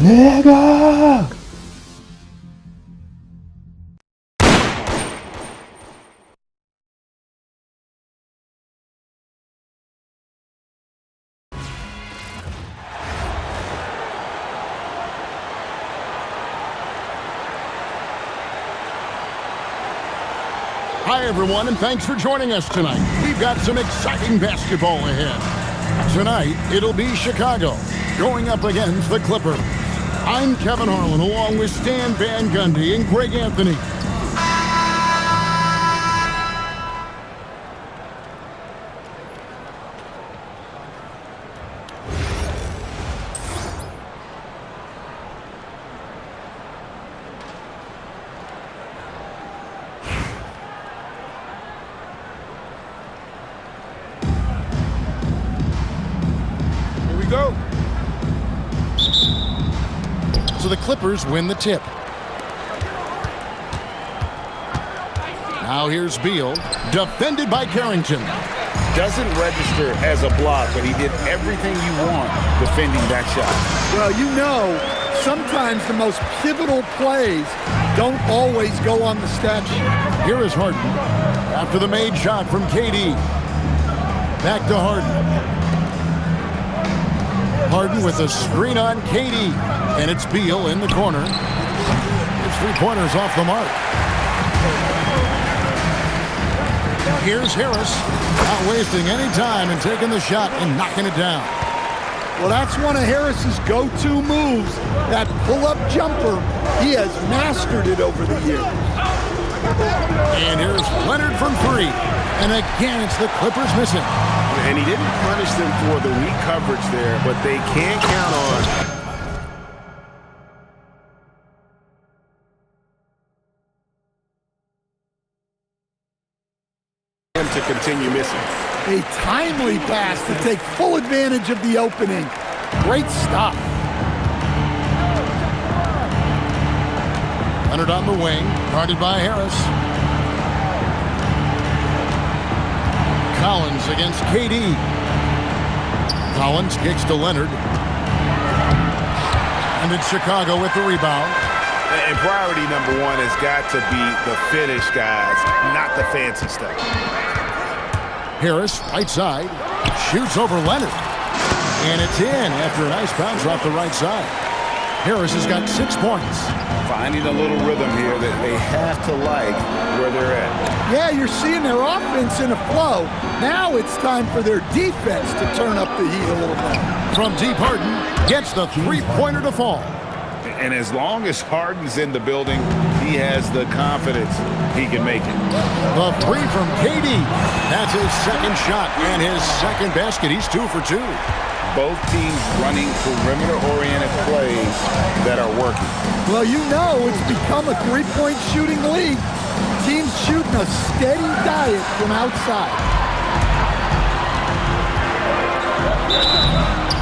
내가 Hi, everyone, and thanks for joining us tonight. We've got some exciting basketball ahead. Tonight, it'll be Chicago going up against the Clippers. I'm Kevin Harlan, along with Stan Van Gundy and Greg Anthony. Go. So the Clippers win the tip. Now here's Beal, defended by Carrington. Doesn't register as a block, but he did everything you want defending that shot. Well, you know, sometimes the most pivotal plays don't always go on the stat sheet. Here is Harden after the made shot from KD. Back to Harden. Harden with a screen on KD, and it's Beal in the corner. His three-pointers off the mark. Here's Harris, not wasting any time and taking the shot and knocking it down. Well, that's one of Harris's go-to moves, that pull-up jumper. He has mastered it over the years. And here's Leonard from three. And again, it's the Clippers missing. And he didn't punish them for the weak coverage there, but they can count on him to continue missing. A timely pass to take full advantage of the opening. Great stop. Leonard on the wing, guarded by Harris. Collins against KD. Collins kicks to Leonard. And it's Chicago with the rebound. And priority number one has got to be the finish, guys, not the fancy stuff. Harris, right side, shoots over Leonard. And it's in after a nice bounce off the right side. Harris has got 6 points. Finding a little rhythm here that they have to like where they're at. Yeah, you're seeing their offense in a flow. Now it's time for their defense to turn up the heat a little bit. From deep, Harden gets the three-pointer to fall. And as long as Harden's in the building, he has the confidence he can make it. The three from KD. That's his second shot and his second basket. He's 2 for 2. Both teams running perimeter-oriented plays that are working. Well, you know it's become a three-point shooting league. Teams shooting a steady diet from outside.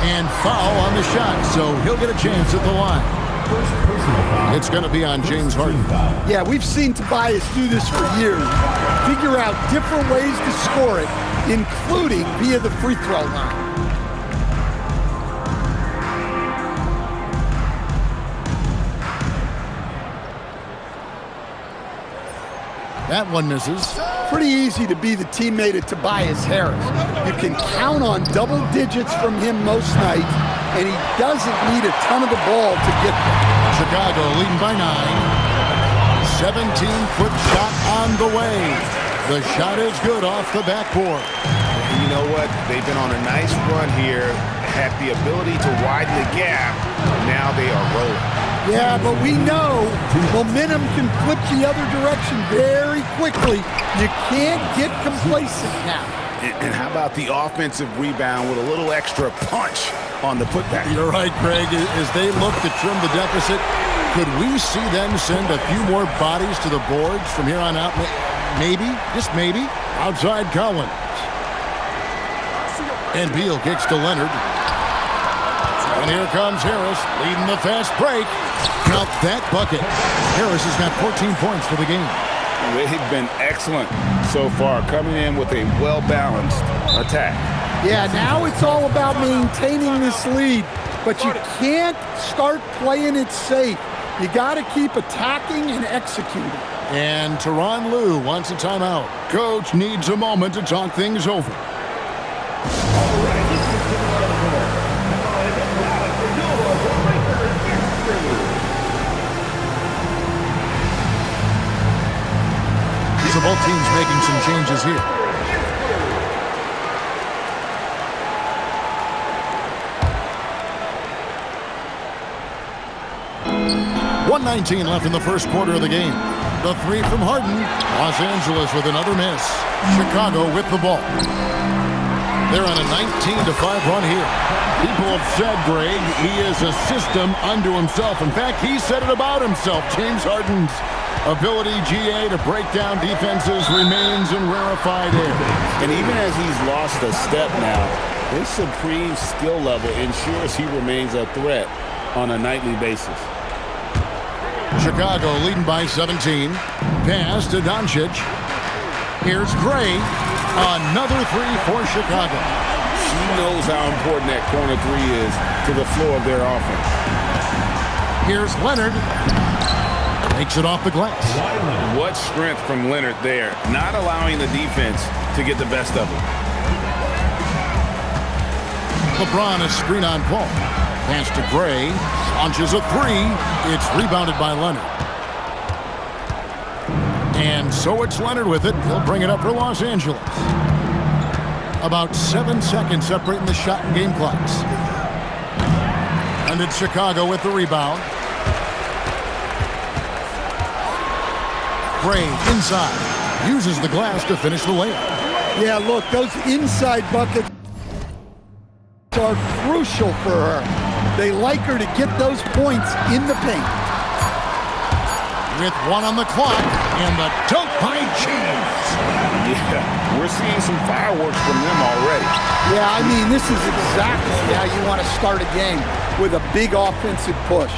And foul on the shot, so he'll get a chance at the line. It's going to be on James Harden. Yeah, we've seen Tobias do this for years. Figure out different ways to score it, including via the free throw line. That one misses. Pretty easy to be the teammate of Tobias Harris. You can count on double digits from him most nights, and he doesn't need a ton of the ball to get there. Chicago leading by 9. 17-foot shot on the way. The shot is good off the backboard. And you know what? They've been on a nice run here, had the ability to widen the gap. Now they are rolling. Yeah, but we know momentum can flip the other direction very quickly. You can't get complacent now. And how about the offensive rebound with a little extra punch on the putback? You're right, Greg. As they look to trim the deficit, could we see them send a few more bodies to the boards from here on out? Maybe, just maybe. Outside Collins. And Beal kicks to Leonard. And here comes Harris, leading the fast break. Count that bucket. Harris has got 14 points for the game. They've been excellent so far, coming in with a well-balanced attack. Yeah, now it's all about maintaining this lead. but you can't start playing it safe. You got to keep attacking and executing. And Tyronn Lue wants a timeout. Coach needs a moment to talk things over. So both teams making some changes here. .119 left in the first quarter of the game. The three from Harden. Los Angeles with another miss. Chicago with the ball. They're on a 19-5 run here. People have said, Greg, he is a system unto himself. In fact, he said it about himself. James Harden's ability, GA, to break down defenses remains in rarefied air. And even as he's lost a step now, his supreme skill level ensures he remains a threat on a nightly basis. Chicago leading by 17. Pass to Doncic. Here's Gray. Another three for Chicago. She knows how important that corner three is to the flow of their offense. Here's Leonard. Takes it off the glass. What strength from Leonard there, not allowing the defense to get the best of him. LeBron a screen on Paul. Pass to Gray. Launches a three. It's rebounded by Leonard. And so it's Leonard with it. He'll bring it up for Los Angeles. About 7 seconds separating the shot and game clocks. And it's Chicago with the rebound. Gray inside. Uses the glass to finish the layup. Yeah, look, those inside buckets are crucial for her. They like her to get those points in the paint. With one on the clock, and the dunk by James. Yeah, we're seeing some fireworks from them already. Yeah, I mean, this is exactly how you want to start a game, with a big offensive push.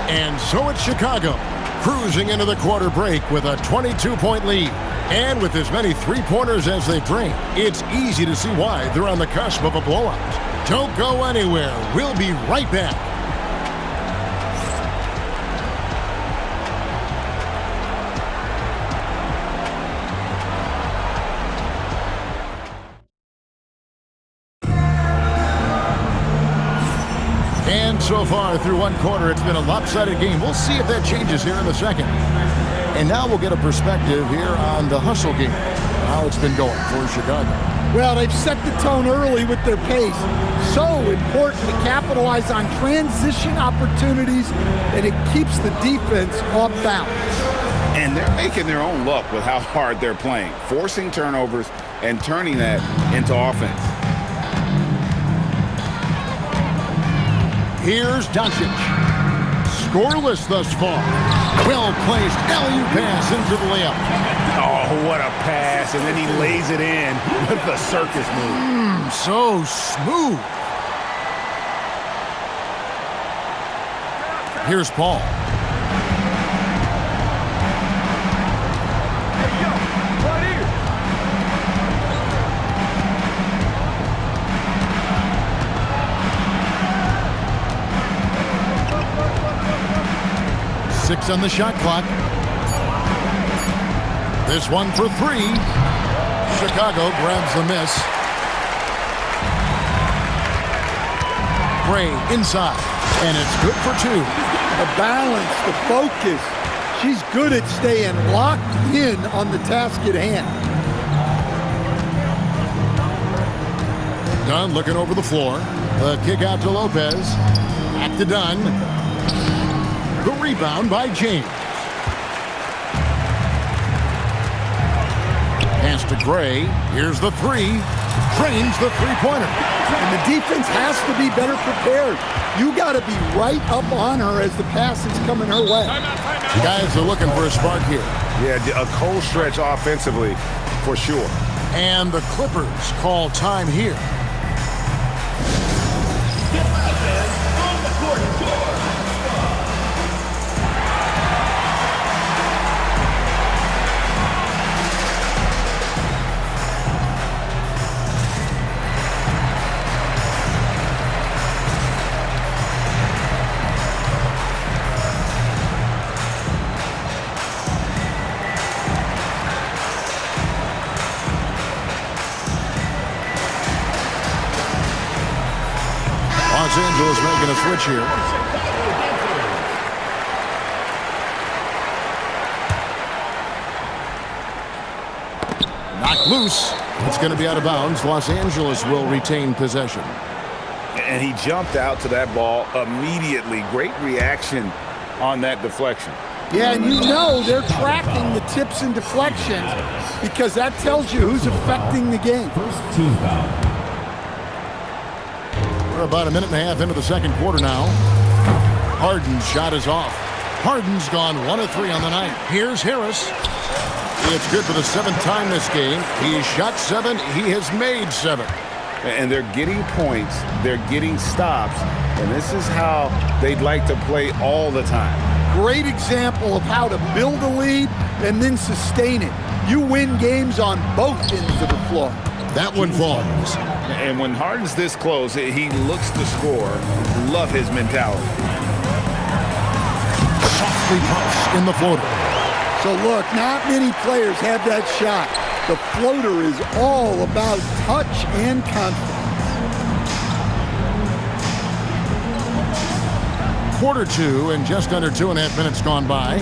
And so it's Chicago, cruising into the quarter break with a 22-point lead. And with as many three-pointers as they drain, it's easy to see why they're on the cusp of a blowout. Don't go anywhere. We'll be right back. And so far through one quarter, it's been a lopsided game. We'll see if that changes here in the second. And now we'll get a perspective here on the hustle game, how it's been going for Chicago. Well, they've set the tone early with their pace. So important to capitalize on transition opportunities, and it keeps the defense off balance. And they're making their own luck with how hard they're playing, forcing turnovers and turning that into offense. Here's Doncic. Scoreless thus far. Well-placed alley-oop pass into the layup. Oh, what a pass. And then he lays it in with the circus move. So smooth. Here's Paul. Six on the shot clock. This one for three. Chicago grabs the miss. Gray inside, and it's good for two. The balance, the focus. She's good at staying locked in on the task at hand. Dunn looking over the floor. The kick out to Lopez. Back to Dunn. The rebound by James. Pass to Gray. Here's the three. Drains the three-pointer. And the defense has to be better prepared. You got to be right up on her as the pass is coming her way. The guys are looking for a spark here. Yeah, a cold stretch offensively for sure. And the Clippers call time here. Los Angeles making a switch here. Knocked loose. It's going to be out of bounds. Los Angeles will retain possession. And he jumped out to that ball immediately. Great reaction on that deflection. Yeah, and you know they're tracking the tips and deflections because that tells you who's affecting the game. First team foul. We're about a minute and a half into the second quarter now. Harden's shot is off. Harden's gone 1 of 3 on the night. Here's Harris. It's good for the 7th time this game. He's shot 7. He has made 7. And they're getting points. They're getting stops. And this is how they'd like to play all the time. Great example of how to build a lead and then sustain it. You win games on both ends of the floor. That one falls. And when Harden's this close, he looks to score. Love his mentality. Softly puffs in the floater. So look, not many players have that shot. The floater is all about touch and confidence. Quarter 2 and just under 2.5 minutes gone by.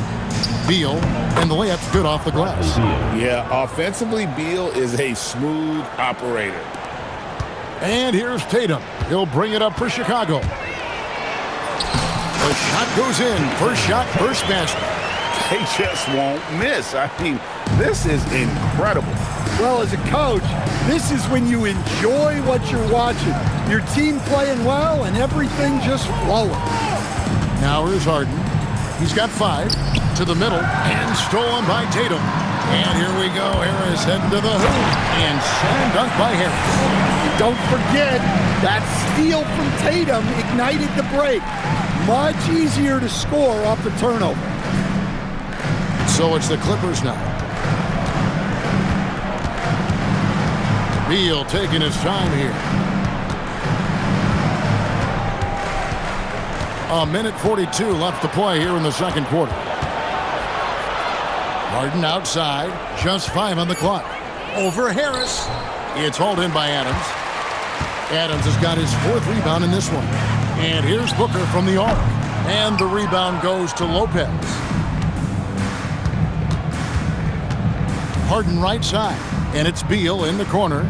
Beal, and the layup's good off the glass. Yeah, offensively, Beal is a smooth operator. And here's Tatum. He'll bring it up for Chicago. The shot goes in. First shot, first basket. They just won't miss. I mean, this is incredible. Well, as a coach, this is when you enjoy what you're watching. Your team playing well and everything just flowing. Now here's Harden. He's got 5 to the middle and stolen by Tatum. And here we go. Harris heading to the hoop and slam dunk by Harris. Don't forget that steal from Tatum ignited the break. Much easier to score off the turnover. So it's the Clippers now. Beal taking his time here. A minute 42 left to play here in the second quarter. Harden outside, just 5 on the clock. Over Harris. It's hauled in by Adams. Adams has got his 4th rebound in this one. And here's Booker from the arc. And the rebound goes to Lopez. Harden right side. And it's Beal in the corner.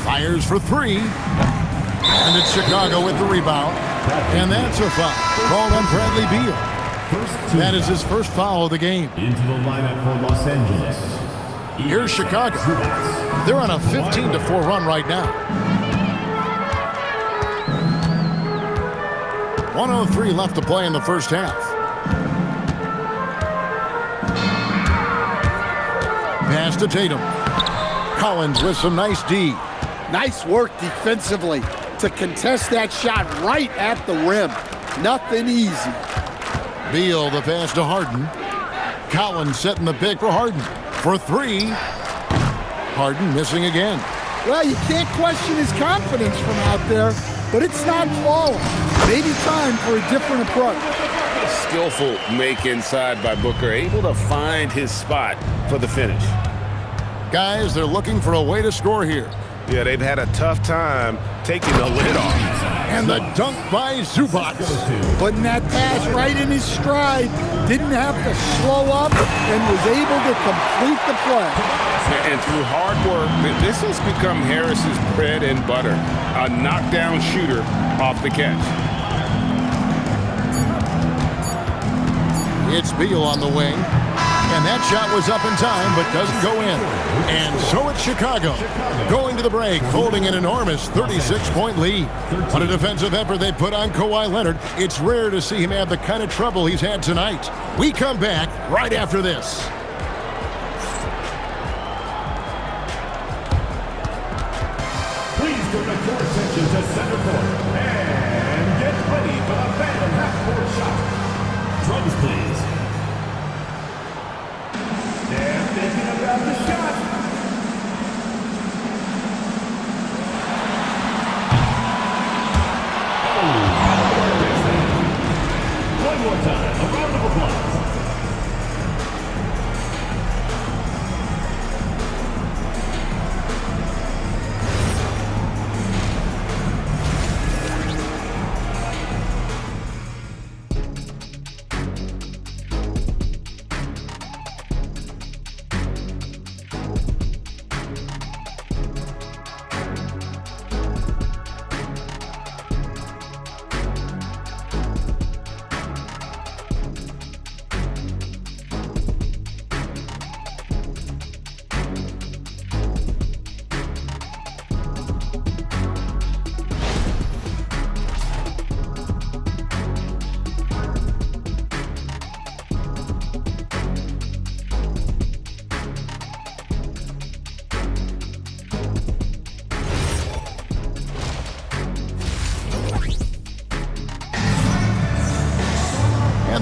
Fires for 3. And it's Chicago with the rebound. And that's a foul called on Bradley Beal. That is his first foul of the game. Into the lineup for Los Angeles. Here's Chicago. They're on a 15-4 run right now. 1:03 left to play in the first half. Pass to Tatum. Collins with some nice D. Nice work defensively to contest that shot right at the rim. Nothing easy. Beal the pass to Harden. Collins setting the pick for Harden. For 3. Harden missing again. Well, you can't question his confidence from out there, but it's not falling. Maybe time for a different approach. Skillful make inside by Booker, able to find his spot for the finish. Guys, they're looking for a way to score here. Yeah, they've had a tough time taking the lid off. And the dunk by Zubac. Putting that pass right in his stride. Didn't have to slow up and was able to complete the play. And through hard work, this has become Harris's bread and butter. A knockdown shooter off the catch. It's Beal on the wing. And that shot was up in time, but doesn't go in. And so it's Chicago going to the break, holding an enormous 36-point lead. On a defensive effort they put on Kawhi Leonard, it's rare to see him have the kind of trouble he's had tonight. We come back right after this. Please direct your attention to center court and get ready for the Phantom half-court shot. Drums, please. They're thinking about the shot. One more time, a round of applause.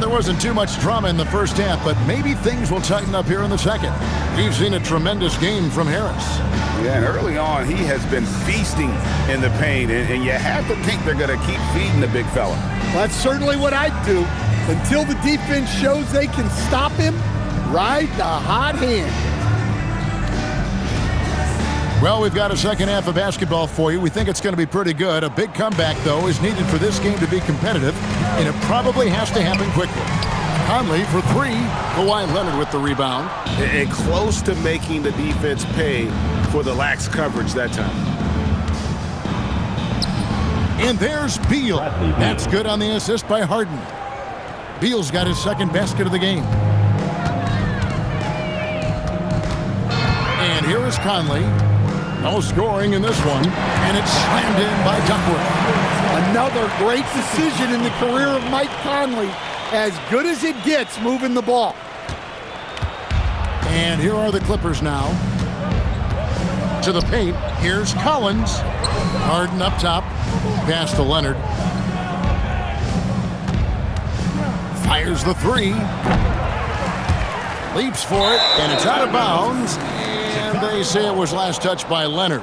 And there wasn't too much drama in the first half, but maybe things will tighten up here in the second. We've seen a tremendous game from Harris. Yeah, and early on, he has been feasting in the paint, and you have to think they're going to keep feeding the big fella. Well, that's certainly what I'd do. Until the defense shows they can stop him, ride the hot hand. Well, we've got a second half of basketball for you. We think it's going to be pretty good. A big comeback, though, is needed for this game to be competitive, and it probably has to happen quickly. Conley for three. Kawhi Leonard with the rebound. And close to making the defense pay for the lax coverage that time. And there's Beal. That's good on the assist by Harden. Beal's got his second basket of the game. And here is Conley. No scoring in this one, and it's slammed in by Duckworth. Another great decision in the career of Mike Conley. As good as it gets moving the ball. And here are the Clippers now. To the paint, here's Collins. Harden up top, pass to Leonard. Fires the three. Leaps for it, and it's out of bounds. And they say it was last touched by Leonard.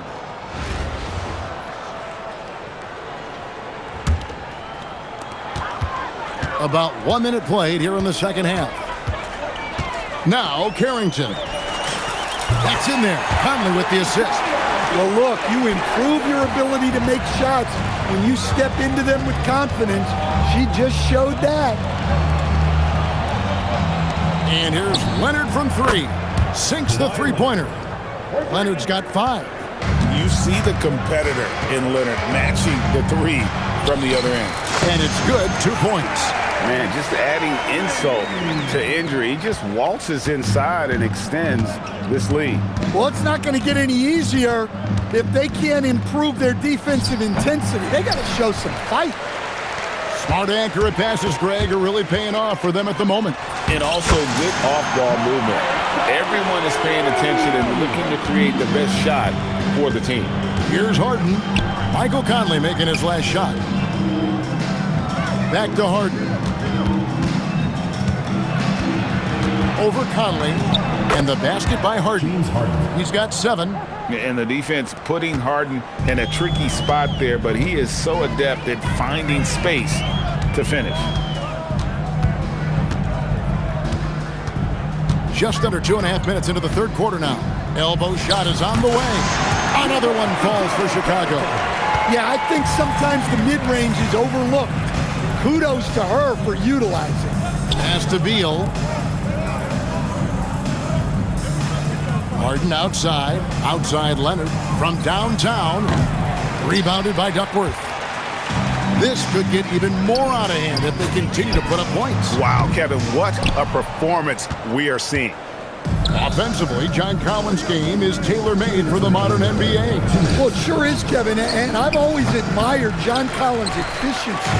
About 1 minute played here in the second half. Now Carrington. That's in there. Conley with the assist. Well, look, you improve your ability to make shots when you step into them with confidence. She just showed that. And here's Leonard from three. Sinks the three-pointer. Leonard's got 5. You see the competitor in Leonard matching the three from the other end. And it's good, 2 points. Man, just adding insult to injury. He just waltzes inside and extends this lead. Well, it's not going to get any easier if they can't improve their defensive intensity. They got to show some fight. Smart, accurate passes, Greg, are really paying off for them at the moment. And also good off-ball movement. Everyone is paying attention and looking to create the best shot for the team. Here's Harden. Michael Conley making his last shot. Back to Harden. Over Conley. And the basket by Harden. He's got 7. And the defense putting Harden in a tricky spot there, but he is so adept at finding space to finish. Just under 2.5 minutes into the third quarter now. Elbow shot is on the way. Another one falls for Chicago. Yeah, I think sometimes the mid-range is overlooked. Kudos to her for utilizing. Pass to Beal. Harden outside. Outside Leonard from downtown. Rebounded by Duckworth. This could get even more out of hand if they continue to put up points. Wow, Kevin, what a performance we are seeing. Offensively, John Collins' game is tailor-made for the modern NBA. Well, it sure is, Kevin, and I've always admired John Collins' efficiency.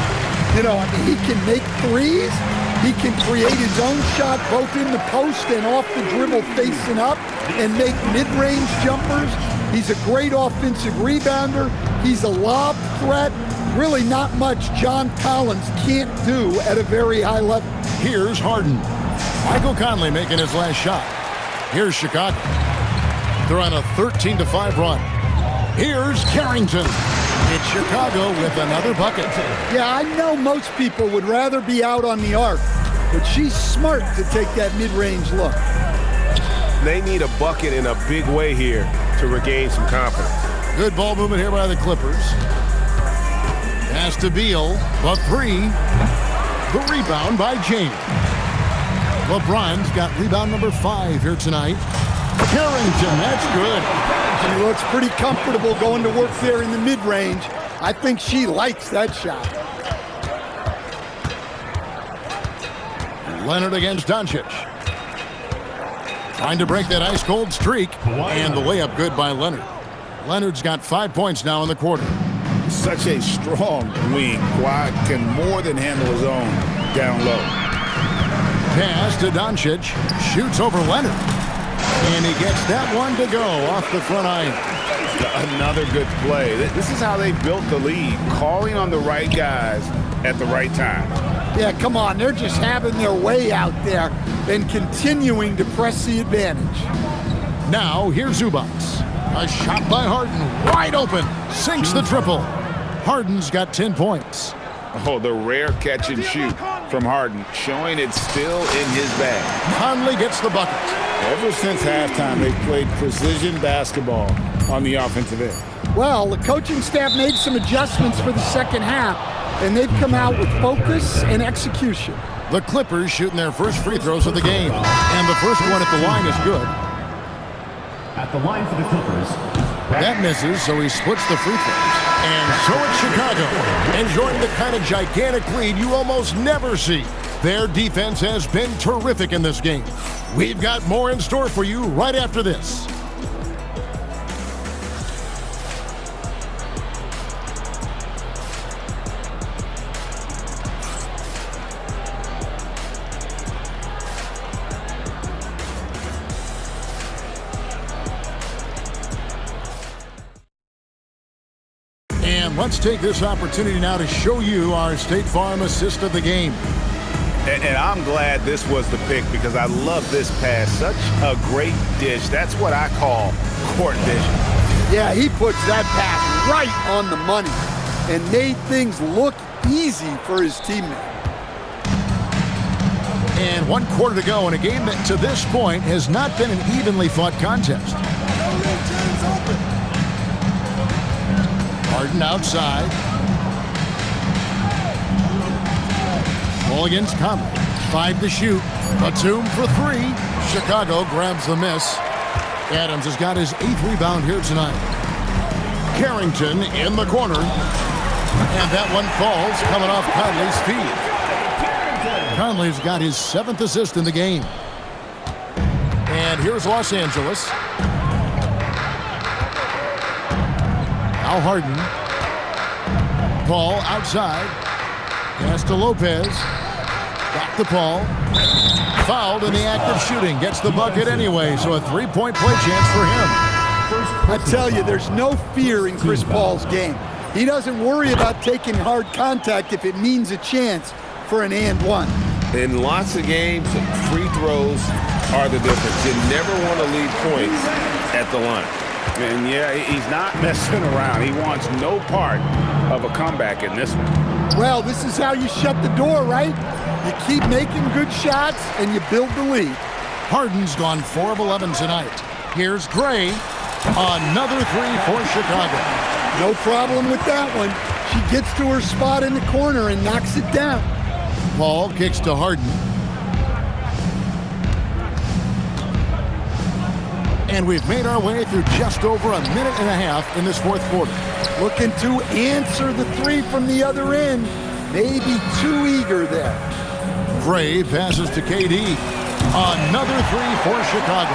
You know, I mean, he can make threes. He can create his own shot both in the post and off the dribble facing up and make mid-range jumpers. He's a great offensive rebounder. He's a lob threat. Really not much John Collins can't do at a very high level. Here's Harden. Michael Conley making his last shot. Here's Chicago. They're on a 13-5 run. Here's Carrington. It's Chicago with another bucket. Yeah, I know most people would rather be out on the arc, but she's smart to take that mid-range look. They need a bucket in a big way here to regain some confidence. Good ball movement here by the Clippers. Pass to Beal, the three. The rebound by James. LeBron's got rebound number 5 here tonight. Carrington, that's good. She looks pretty comfortable going to work there in the mid-range. I think she likes that shot. Leonard against Doncic. Trying to break that ice-cold streak. And the layup good by Leonard. Leonard's got 5 points now in the quarter. Such a strong wing. Kawhi can more than handle his own down low. Pass to Doncic. Shoots over Leonard. And he gets that one to go off the front iron. Another good play. This is how they built the lead. Calling on the right guys at the right time. Yeah, come on. They're just having their way out there and continuing to press the advantage. Now, here's Zubats. A shot by Harden, wide open, sinks the triple. Harden's got 10 points. Oh, the rare catch and shoot from Harden, showing it's still in his bag. Conley gets the bucket. Ever since halftime, they've played precision basketball on the offensive end. Well, the coaching staff made some adjustments for the second half, and they've come out with focus and execution. The Clippers shooting their first free throws of the game, and the first one at the line is good. At the line for the Clippers. That misses, so he splits the free throws. And so it's Chicago, enjoying the kind of gigantic lead you almost never see. Their defense has been terrific in this game. We've got more in store for you right after this. And let's take this opportunity now to show you our State Farm assist of the game. And I'm glad this was the pick because I love this pass. Such a great dish. That's what I call court vision. Yeah, he puts that pass right on the money and made things look easy for his teammate. And 1 quarter to go in a game that to this point has not been an evenly fought contest. Harden outside. Ball against Conley. 5 to shoot. Batum for 3. Chicago grabs the miss. Adams has got his 8th rebound here tonight. Carrington in the corner. And that one falls coming off Conley's feet. Conley's got his 7th assist in the game. And here's Los Angeles. Now Harden. Paul outside. Pass to Lopez. Back to Paul. Fouled in the act of shooting. Gets the bucket anyway, so a 3-point play chance for him. I tell you, there's no fear in Chris Paul's game. He doesn't worry about taking hard contact if it means a chance for an and one. In lots of games, free throws are the difference. You never want to leave points at the line. And yeah, he's not messing around. He wants no part of a comeback in this one. Well, this is how you shut the door, right? You keep making good shots and you build the lead. Harden's gone 4 of 11 tonight. Here's Gray. Another 3 for Chicago. No problem with that one. She gets to her spot in the corner and knocks it down. Paul kicks to Harden. And we've made our way through just over a minute and a half in this 4th quarter. Looking to answer the 3 from the other end. Maybe too eager there. Gray passes to KD. Another 3 for Chicago.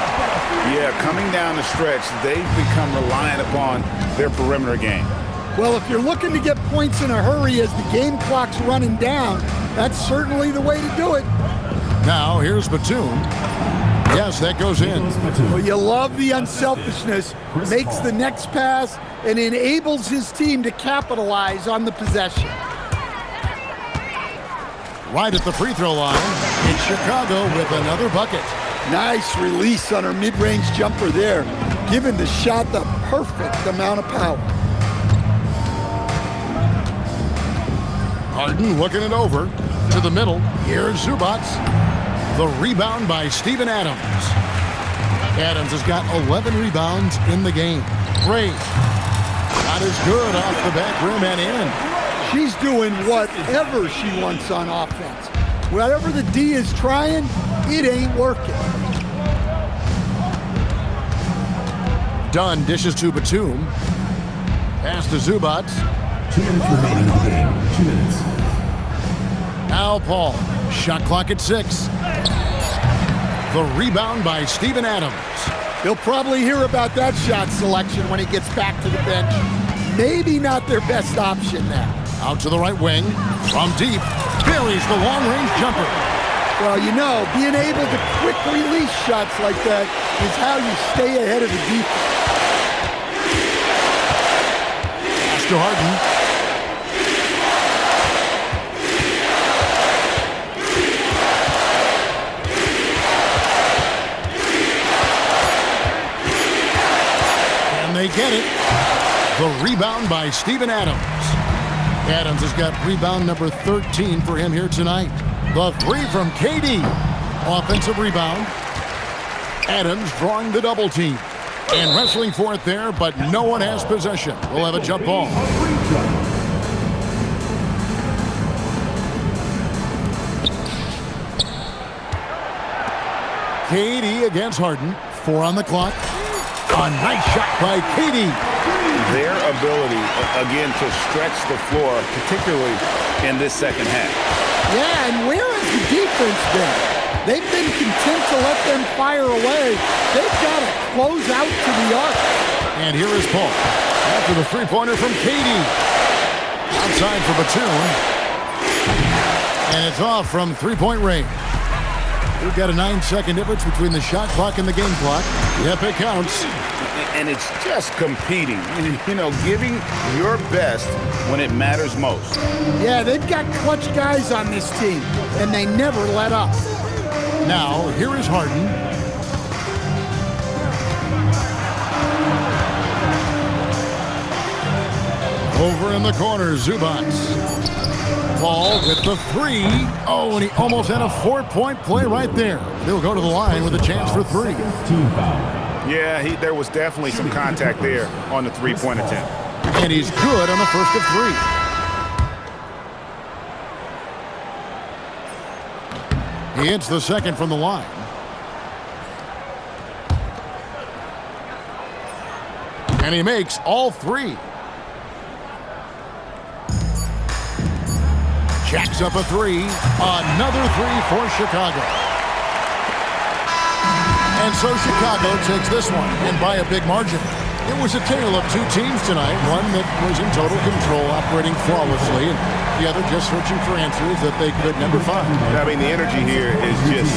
Yeah, coming down the stretch, they've become reliant upon their perimeter game. Well, if you're looking to get points in a hurry as the game clock's running down, that's certainly the way to do it. Now, here's Batum. Yes, that goes in. Well, you love the unselfishness. Makes the next pass and enables his team to capitalize on the possession. Right at the free throw line, it's Chicago with another bucket. Nice release on her mid-range jumper there, giving the shot the perfect amount of power. Harden looking it over to the middle. Here's Zubats. The rebound by Steven Adams. Adams has got 11 rebounds in the game. Gray. Not as good off the back rim and in. She's doing whatever she wants on offense. Whatever the D is trying, it ain't working. Dunn dishes to Batum. Pass to Zubats. 2 minutes remaining in the game. 2 minutes. Now Paul. Shot clock at 6. The rebound by Steven Adams. He'll probably hear about that shot selection when he gets back to the bench. Maybe not their best option now. Out to the right wing. From deep. Buries the long-range jumper. Well, you know, being able to quick release shots like that is how you stay ahead of the defense. Pass to Harden. get it. The rebound by Steven Adams. Adams has got rebound number 13 for him here tonight. The three from KD. Offensive rebound. Adams drawing the double team. And wrestling for it there, but no one has possession. We'll have a jump ball. KD against Harden. 4 on the clock. A nice shot by KD. Their ability, again, to stretch the floor, particularly in this second half. Yeah, and where has the defense been? They've been content to let them fire away. They've got to close out to the arc. And here is Paul after the three-pointer from KD. Outside for Batum. And it's off from three-point range. We've got a 9-second difference between the shot clock and the game clock. Yep, it counts. And it's just competing, you know, giving your best when it matters most. Yeah, they've got clutch guys on this team, and they never let up. Now, here is Harden. Over in the corner, Zubats. Paul with the three. Oh, and he almost had a 4-point play right there. They'll go to the line with a chance for 3. Team foul. Yeah, there was definitely some contact there on the three-point attempt. And he's good on the first of 3. He hits the second from the line. And he makes all 3. Jacks up a 3. Another 3 for Chicago. And so Chicago takes this one, and by a big margin. It was a tale of 2 teams tonight. One that was in total control, operating flawlessly, and the other just searching for answers that they could never find. I mean, the energy here is just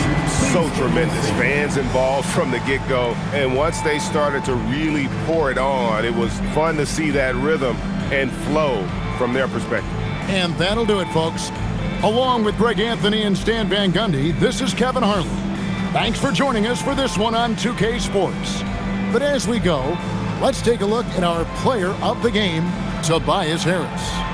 so tremendous. Fans involved from the get-go, and once they started to really pour it on, it was fun to see that rhythm and flow from their perspective. And that'll do it, folks. Along with Greg Anthony and Stan Van Gundy, this is Kevin Harlan. Thanks for joining us for this one on 2K Sports. But as we go, let's take a look at our player of the game, Tobias Harris.